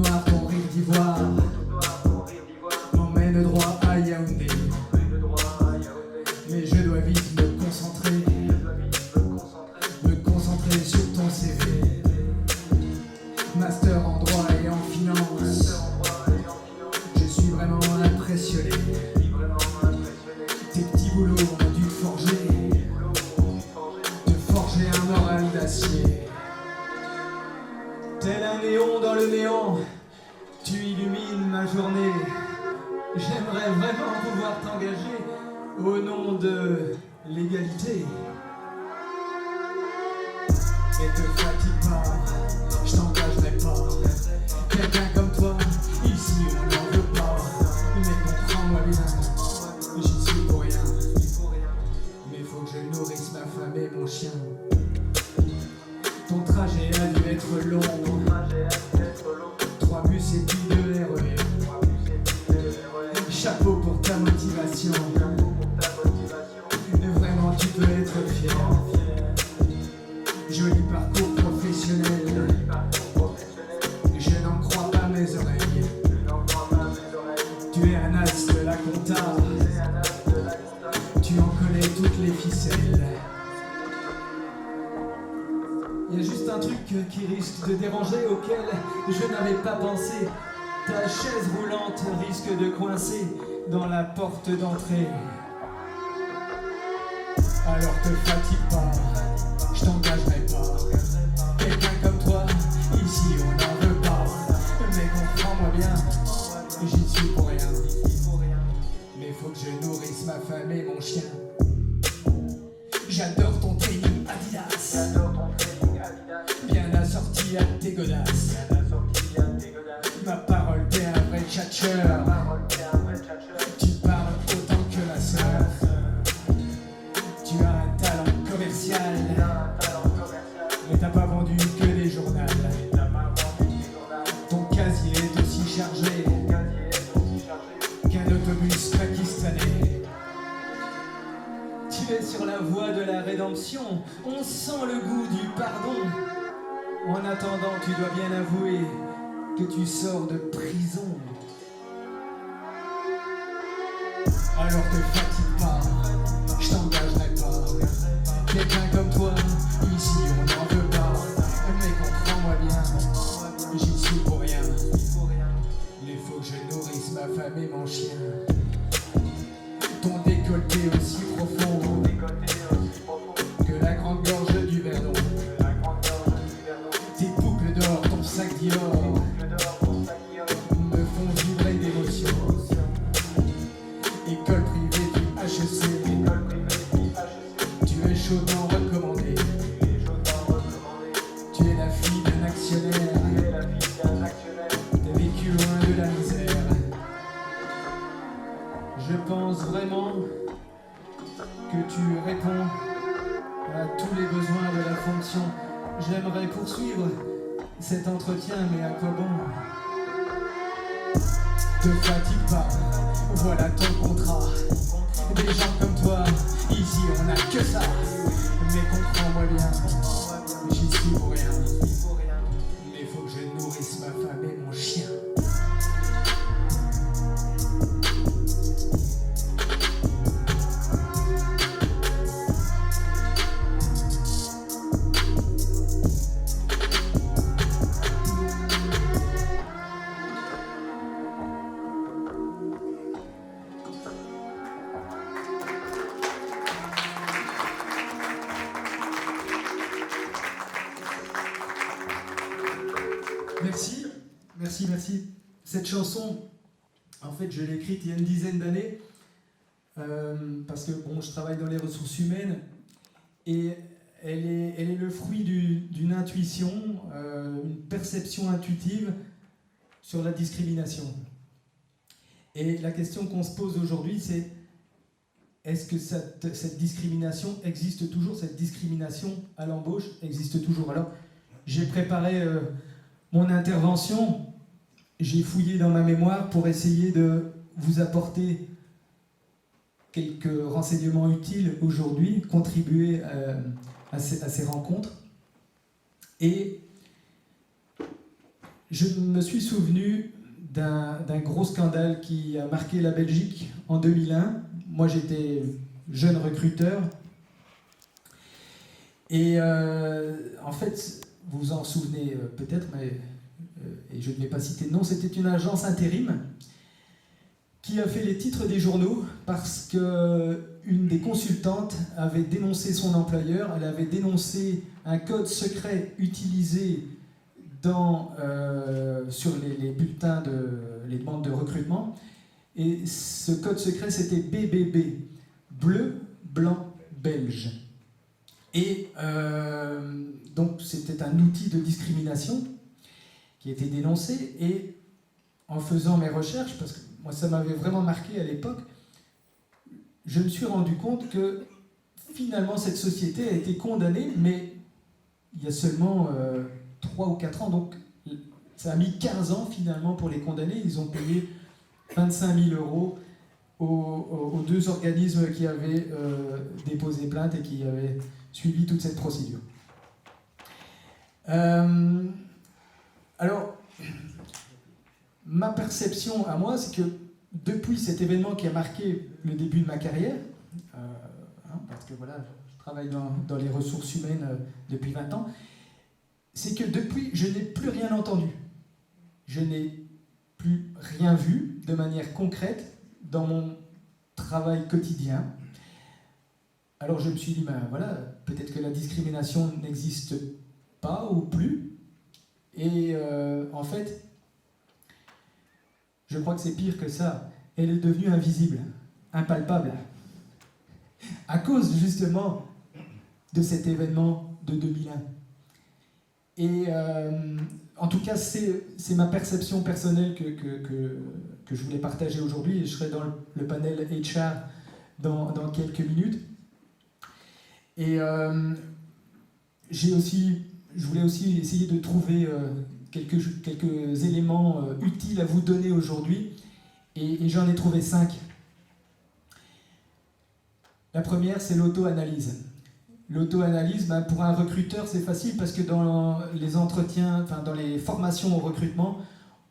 noir, ton rire d'ivoire m'emmène droit à Yaoundé. Mais je dois vite me concentrer sur ton CV. Master en droit et en finance, je suis vraiment impressionné. Tes petits boulots ont dû te forger un moral d'acier. Tel un néon dans le néant, tu illumines ma journée. J'aimerais vraiment pouvoir t'engager au nom de l'égalité. Mais te fatigue pas, je t'engagerai pas. Quelqu'un comme toi, ici on n'en veut pas. Mais comprends-moi bien, j'y suis pour rien. Mais faut que je nourrisse ma femme et mon chien. Ton trajet a dû être long. 3 bus et puis 2 RER. Chapeau pour ta motivation. Vraiment tu peux être fier. Joli parcours professionnel. Je n'en crois pas mes oreilles. Tu es un as de la compta. Tu en connais toutes les ficelles. Il y a juste un truc qui risque de déranger, auquel je n'avais pas pensé. Ta chaise roulante risque de coincer dans la porte d'entrée. Alors te fatigue pas, je t'engagerai pas. Quelqu'un comme toi, ici on n'en veut pas. Mais comprends-moi bien, j'y suis pour rien. Mais faut que je nourrisse ma femme et mon chien. J'adore ton training Adidas, bien assorti à tes godasses. Ma parole, t'es un vrai tchatcheur. Tu parles autant que ma sœur. Tu as un talent commercial, mais t'as pas vendu que des journaux. Ton casier est aussi chargé qu'un autobus pakistanais. Tu es sur la voie de la rédemption, on sent le goût du pardon. En attendant, tu dois bien avouer que tu sors de prison. Alors te fatigue pas, je t'engagerai pas. Quelqu'un comme toi, ici on n'en veut pas. Mais comprends-moi bien, j'y suis pour rien. Mais faut que je nourrisse ma femme et mon chien. Ton décolleté aussi profond que la grande gorge du Verdon. Tes boucles d'or, ton sac Dior me font vibrer d'émotion. École privée du HEC, tu es chaudement recommandé. Tu es la fille d'un actionnaire, t'as vécu loin de la misère. Je pense vraiment que tu réponds à tous les besoins de la fonction. J'aimerais poursuivre cet entretien, mais à quoi bon? Te fatigue pas, voilà ton contrat. Des gens comme toi, ici on n'a que ça. Mais comprends-moi bien, j'y suis pour rien. Mais faut que je nourrisse ma femme et mon chien. Merci. Cette chanson, en fait, je l'ai écrite il y a une dizaine d'années parce que bon, je travaille dans les ressources humaines et elle est le fruit d'une intuition, une perception intuitive sur la discrimination. Et la question qu'on se pose aujourd'hui, c'est est-ce que cette discrimination existe toujours? Cette discrimination à l'embauche existe toujours? Alors, j'ai préparé mon intervention. J'ai fouillé dans ma mémoire pour essayer de vous apporter quelques renseignements utiles aujourd'hui, contribuer à ces rencontres. Et je me suis souvenu d'un gros scandale qui a marqué la Belgique en 2001. Moi, j'étais jeune recruteur. Et en fait, vous vous en souvenez peut-être, mais et je ne vais pas citer de nom, c'était une agence intérim qui a fait les titres des journaux parce qu'une des consultantes avait dénoncé son employeur, elle avait dénoncé un code secret utilisé sur les bulletins, les demandes de recrutement. Et ce code secret, c'était BBB, bleu, blanc, belge. Et donc c'était un outil de discrimination qui était dénoncé. Et en faisant mes recherches, parce que moi ça m'avait vraiment marqué à l'époque, je me suis rendu compte que finalement cette société a été condamnée, mais il y a seulement 3 ou 4 ans, donc ça a mis 15 ans finalement pour les condamner. Ils ont payé 25 000 euros aux deux organismes qui avaient déposé plainte et qui avaient suivi toute cette procédure. Alors, ma perception à moi, c'est que depuis cet événement qui a marqué le début de ma carrière, parce que voilà, je travaille dans les ressources humaines depuis 20 ans, c'est que depuis, je n'ai plus rien entendu. Je n'ai plus rien vu de manière concrète dans mon travail quotidien. Alors je me suis dit, ben voilà, peut-être que la discrimination n'existe pas ou plus. Et en fait, je crois que c'est pire que ça. Elle est devenue invisible, impalpable, à cause justement de cet événement de 2001. Et en tout cas, c'est ma perception personnelle que je voulais partager aujourd'hui, et je serai dans le panel HR dans quelques minutes. Et je voulais aussi essayer de trouver quelques éléments utiles à vous donner aujourd'hui, et j'en ai trouvé 5. La première, c'est l'auto-analyse. L'auto-analyse, ben, pour un recruteur, c'est facile parce que dans les entretiens, enfin dans les formations au recrutement,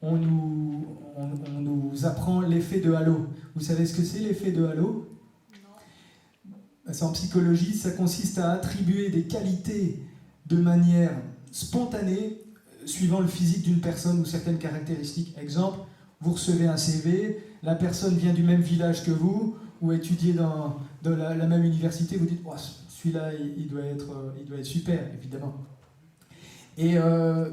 on nous apprend l'effet de halo. Vous savez ce que c'est l'effet de halo ? C'est en psychologie, ça consiste à attribuer des qualités de manière spontanée, suivant le physique d'une personne ou certaines caractéristiques. Exemple, vous recevez un CV, la personne vient du même village que vous, ou étudier dans la même université, vous dites, oh, celui-là, il doit être super, évidemment. Et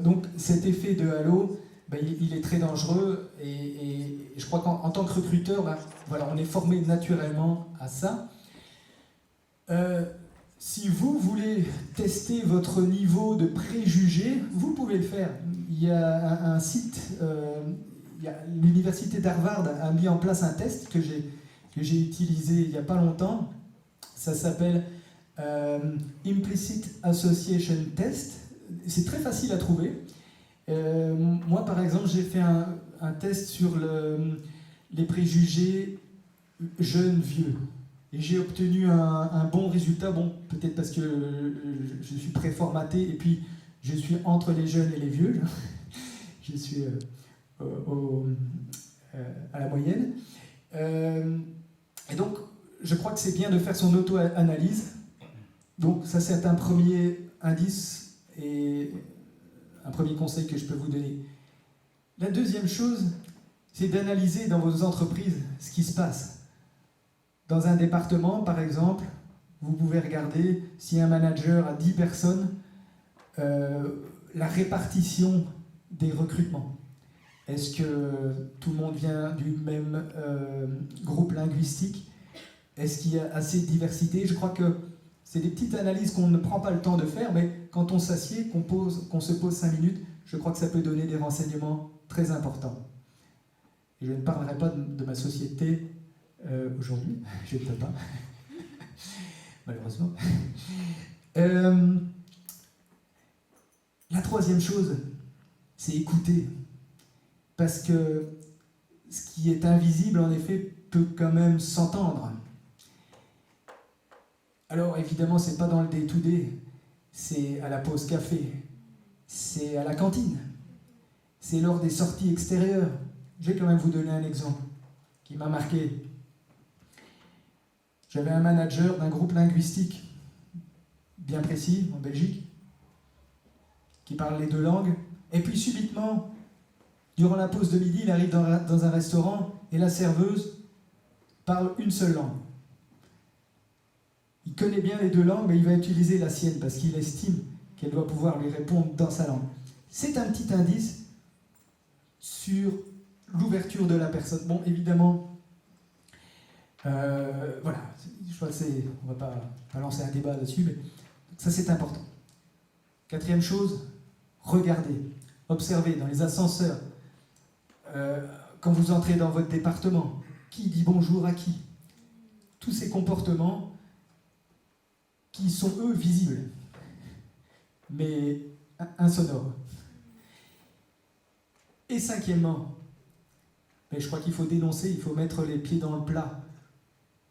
donc, cet effet de halo, ben, il est très dangereux, et je crois qu'en tant que recruteur, ben, voilà, on est formé naturellement à ça. Si vous voulez tester votre niveau de préjugés, vous pouvez le faire. Il y a un site, l'université d'Harvard a mis en place un test que j'ai utilisé il n'y a pas longtemps. Ça s'appelle Implicit Association Test. C'est très facile à trouver. Moi, par exemple, j'ai fait un test sur les préjugés jeunes-vieux. Et j'ai obtenu un bon résultat, bon, peut-être parce que je suis préformaté, et puis je suis entre les jeunes et les vieux, je suis à la moyenne. Et donc, je crois que c'est bien de faire son auto-analyse. Donc ça, c'est un premier indice et un premier conseil que je peux vous donner. La deuxième chose, c'est d'analyser dans vos entreprises ce qui se passe. Dans un département, par exemple, vous pouvez regarder si un manager a 10 personnes, la répartition des recrutements. Est-ce que tout le monde vient du même groupe linguistique ? Est-ce qu'il y a assez de diversité ? Je crois que c'est des petites analyses qu'on ne prend pas le temps de faire, mais quand on s'assied, qu'on se pose 5 minutes, je crois que ça peut donner des renseignements très importants. Et je ne parlerai pas de ma société aujourd'hui, je ne peux pas, malheureusement. La troisième chose, c'est écouter. Parce que ce qui est invisible, en effet, peut quand même s'entendre. Alors, évidemment, ce n'est pas dans le day-to-day, c'est à la pause café, c'est à la cantine. c'est lors des sorties extérieures. Je vais quand même vous donner un exemple qui m'a marqué. J'avais un manager d'un groupe linguistique bien précis en Belgique qui parle les 2 langues, et puis subitement, durant la pause de midi, il arrive dans un restaurant et la serveuse parle une seule langue. Il connaît bien les 2 langues, mais il va utiliser la sienne parce qu'il estime qu'elle doit pouvoir lui répondre dans sa langue. C'est un petit indice sur l'ouverture de la personne. Bon, évidemment, voilà, je crois que on ne va pas lancer un débat là-dessus, mais ça c'est important. 4e chose, regardez, observez dans les ascenseurs, quand vous entrez dans votre département, qui dit bonjour à qui. Tous ces comportements qui sont, eux, visibles, mais insonores. Et 5e, mais je crois qu'il faut dénoncer, il faut mettre les pieds dans le plat.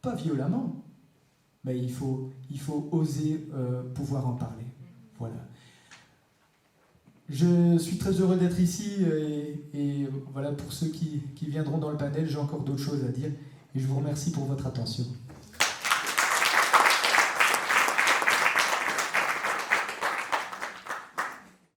Pas violemment, mais il faut oser pouvoir en parler. Voilà. Je suis très heureux d'être ici et voilà, pour ceux qui viendront dans le panel, j'ai encore d'autres choses à dire et je vous remercie pour votre attention.